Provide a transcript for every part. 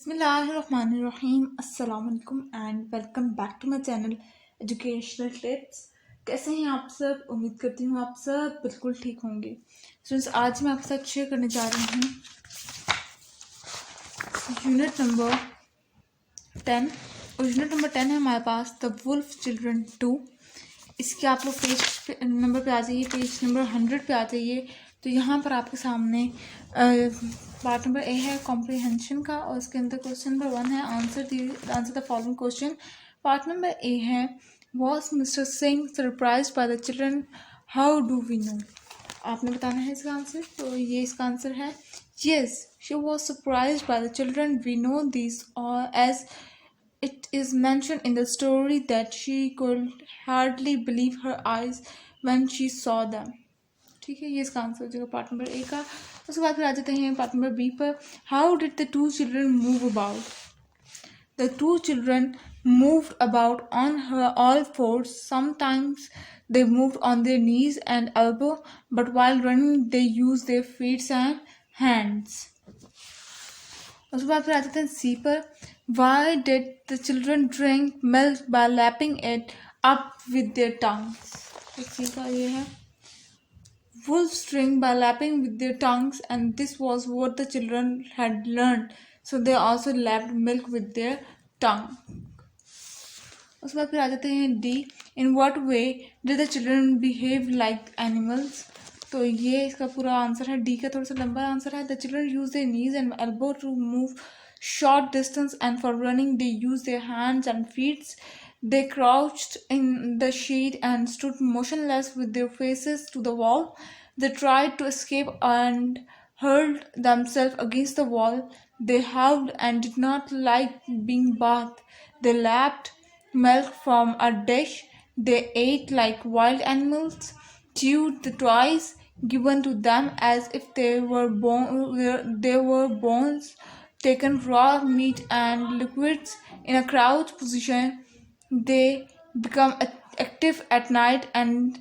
Bismillahirrahmanirrahim. Assalamu alaikum and welcome back to my channel Educational Tips. कैसे हैं आप सब? उम्मीद करती हूँ आप सब बिल्कुल ठीक होंगे। स्टूडेंट्स, आज मैं आपके साथ शेयर करने जा रही हूँ यूनिट नंबर 10 और यूनिट नंबर 10 है हमारे पास द वुल्फ चिल्ड्रन 2। इसके आप लोग पेज नंबर पे आ जाइए, पेज नंबर 100 पे आ जाइए। तो यहाँ पर आपके सामने पार्ट नंबर ए है कॉम्प्रिहेंशन का और उसके अंदर क्वेश्चन नंबर 1 है answer the following question. Part number A है was mister Singh surprise by the children, how do we know. आपने बताना है इसका आंसर। तो ये इसका आंसर है yes, she was surprise by the children, we know this as it is mentioned in the story that she could hardly believe her eyes when she saw them। ठीक है, ये इसका आंसर हो जाएगा पार्ट नंबर ए का। उसके बाद फिर आ जाते हैं पार्ट नंबर बी पर। How did the two children move about? The two children moved about on her all fours. Sometimes they moved on their knees and elbow, but while running they used their feet and hands। उसके बाद फिर आ जाते हैं सी पर। Why did the children drink milk by lapping it up with their tongues? सी का ये है wolves drink by lapping with their tongues and this was what the children had learned, so they also lapped milk with their tongue। उसके बाद फिर आ जाते हैं D. In what way did the children behave like animals? तो ये इसका पूरा answer है डी का, थोड़ा सा लंबा आंसर है। The children use their knees and elbow to move short distance and for running they used their hands and feet। They crouched in the shade and stood motionless with their faces to the wall। They tried to escape and hurled themselves against the wall। They howled and did not like being bathed। They lapped milk from a dish। They ate like wild animals, chewed the toys given to them as if they were bones, taken raw meat and liquids in a crouched position। They become active at night and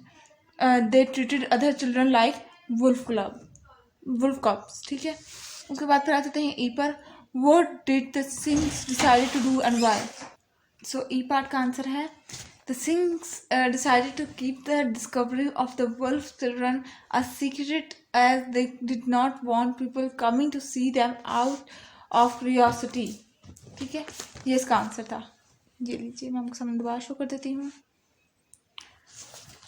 they treated other children like wolf cubs। ठीक है, उसके बाद फिर आ जाते हैं ई पर। What did the Singhs decided to do and why? So E part का answer है The Singhs decided to keep the discovery of the wolf children a secret as they did not want people coming to see them out of curiosity। ठीक है, ये इसका answer था। ये लीजिए, मैं आपको सामने दोबारा शो कर देती हूँ।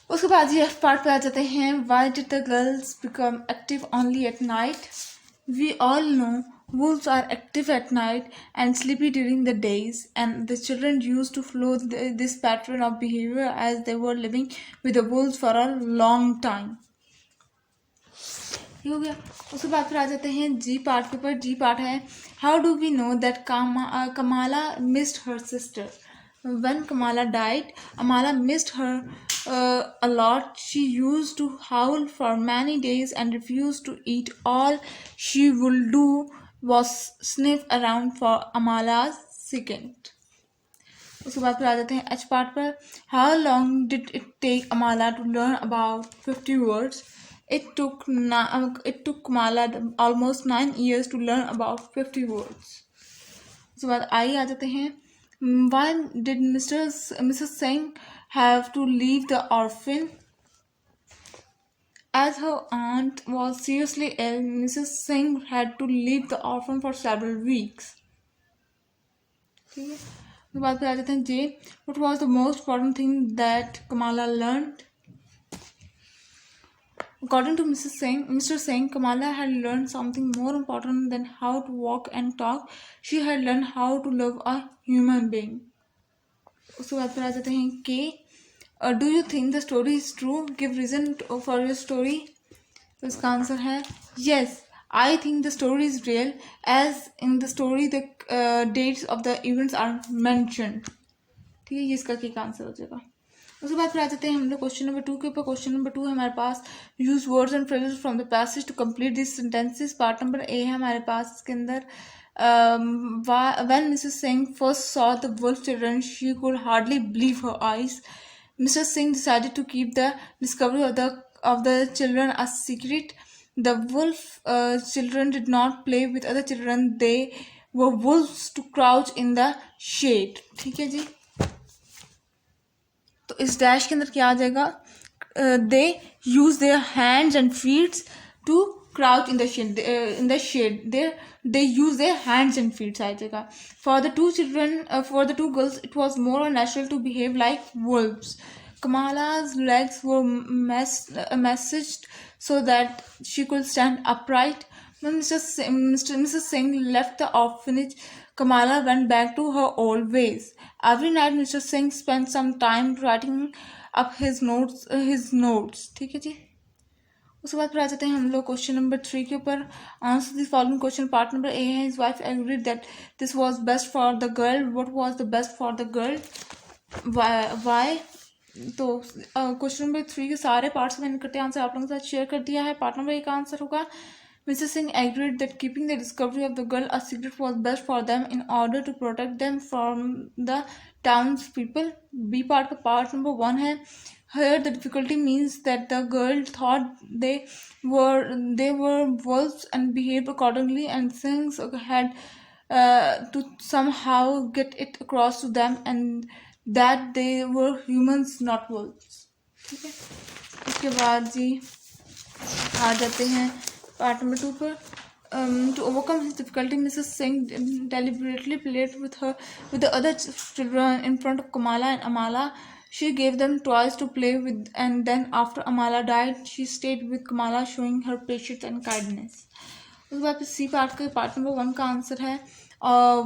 उसके बाद ये एफ पार्ट पे आ जाते हैं। Why did the girls become active only at night? We all know wolves are active at night and sleepy during the days, and the children used to follow this pattern of behavior as they were living with the wolves for a long time। हो गया। उसके बाद फिर आ जाते हैं जी part के ऊपर। G part है how do we know that Kamala missed her sister? When Kamala died, Amala missed her a lot। She used to howl for many days and refused to eat। All she would do was sniff around for Amala's second। उसके बाद फिर आ जाते हैं H part पर। How long did it take Amala to learn about 50 words? It took Kamala almost 9 years to learn about 50 words। उसके बाद आई आ जाते हैं। Why did Mrs. Singh have to leave the orphan? As her aunt was seriously ill, Mrs. Singh had to leave the orphan for several weeks। ठीक है, उसके बाद फिर आ जाते हैं जे। What was the most important thing that Kamala learned? According to Mr. Singh, Kamala had learned something more important than how to walk and talk। She had learned how to love a human being। उसके बाद फिर आ जाते हैं के। Do you think the story is true? Give reason for your story। तो इसका answer है yes, I think the story is real as in the story the dates of the events are mentioned। ठीक है, ये इसका के answer हो जाएगा। उसके बाद फिर आ जाते हैं हम लोग क्वेश्चन नंबर 2 के ऊपर। क्वेश्चन नंबर 2 है हमारे पास use words and phrases from the passage to complete this sentences. Part number A है हमारे पास, इसके अंदर when Mrs. Singh first saw the wolf children she could hardly believe her eyes। Mr. Singh decided to keep the discovery of the children a secret। The wolf children did not play with other children, they were wolves to crouch in the shade. ठीक है जी, तो इस dash के अंदर क्या आ जाएगा, they use their hands and feets to crouch in the shade, they use their hands and feet आ जाएगा. For the two children, for the two girls, it was more natural to behave like wolves. Kamala's legs were massaged so that she could stand upright. When Mrs. Singh left the orphanage, Kamala went back to her old ways. Every night, Mr. Singh spent some time writing up his notes. ठीक है जी. उसके बाद फिर आ जाते हैं हम लोग question number 3 के ऊपर. Answer this following question. Part number A है, his wife agreed that this was best for the girl. What was the best for the girl, why. तो क्वेश्चन नंबर 3 के सारे पार्ट्स मैंने इकट्ठे आंसर आप लोगों के साथ शेयर कर दिया है. पार्ट नंबर ए का आंसर होगा, Mrs. Singh agreed that keeping the discovery of the girl a secret was best for them in order to protect them from the townspeople. B part का part number 1 है. Here the difficulty means that the girl thought they were wolves and behaved accordingly, and things had to somehow get it across to them and that they were humans, not wolves. ठीक है. उसके बाद जी आ जाते हैं part number 2 पर. To overcome his difficulty, Mrs. Singh deliberately played with the other children in front of Kamala and Amala. She gave them toys to play with, and then after Amala died, she stayed with Kamala, showing her patience and kindness. उसके बाद C part का part number 1 का answer है,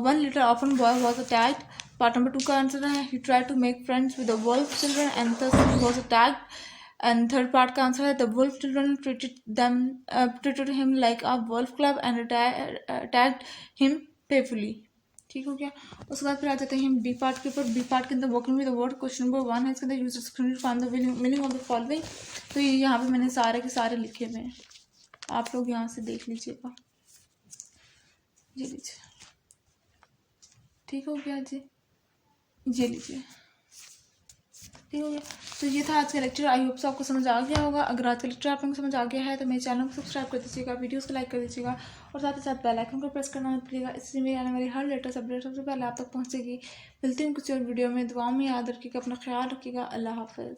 one little orphan boy was attacked. Part number 2 का answer है, he tried to make friends with the wolf children and thus he was attacked. And third part का answer है, the wolf children treated him like a wolf club and attacked him playfully. ठीक हो गया. उसके बाद फिर आ जाते हैं बी पार्ट के ऊपर. बी पार्ट के अंदर working with the word question number 1 है. इसके अंदर use screen to find the meaning of the following. तो ये यहाँ पे मैंने सारे के सारे लिखे हुए हैं, आप लोग यहाँ से देख लीजिएगा. ये लीजिए, ठीक हो गया जी, ये लीजिए, ठीक हो गया. तो ये था आज का लेक्चर. आई होप से आपको समझ आ गया होगा. अगर आज का लेक्चर आप लोगों को समझ आ गया है तो मेरे चैनल को सब्सक्राइब कर दीजिएगा, वीडियोस को लाइक कर दीजिएगा और साथ ही साथ बेल आइकन को प्रेस करना मत भूलिएगा. इससे मेरी आने वाली हर लेटेस्ट अपडेट सबसे पहले आप तक पहुंचेगी. मिलती हूँ कुछ और वीडियो में. दुआओं में याद रखिएगा, अपना ख्याल रखिएगा. अल्लाह हाफिज़.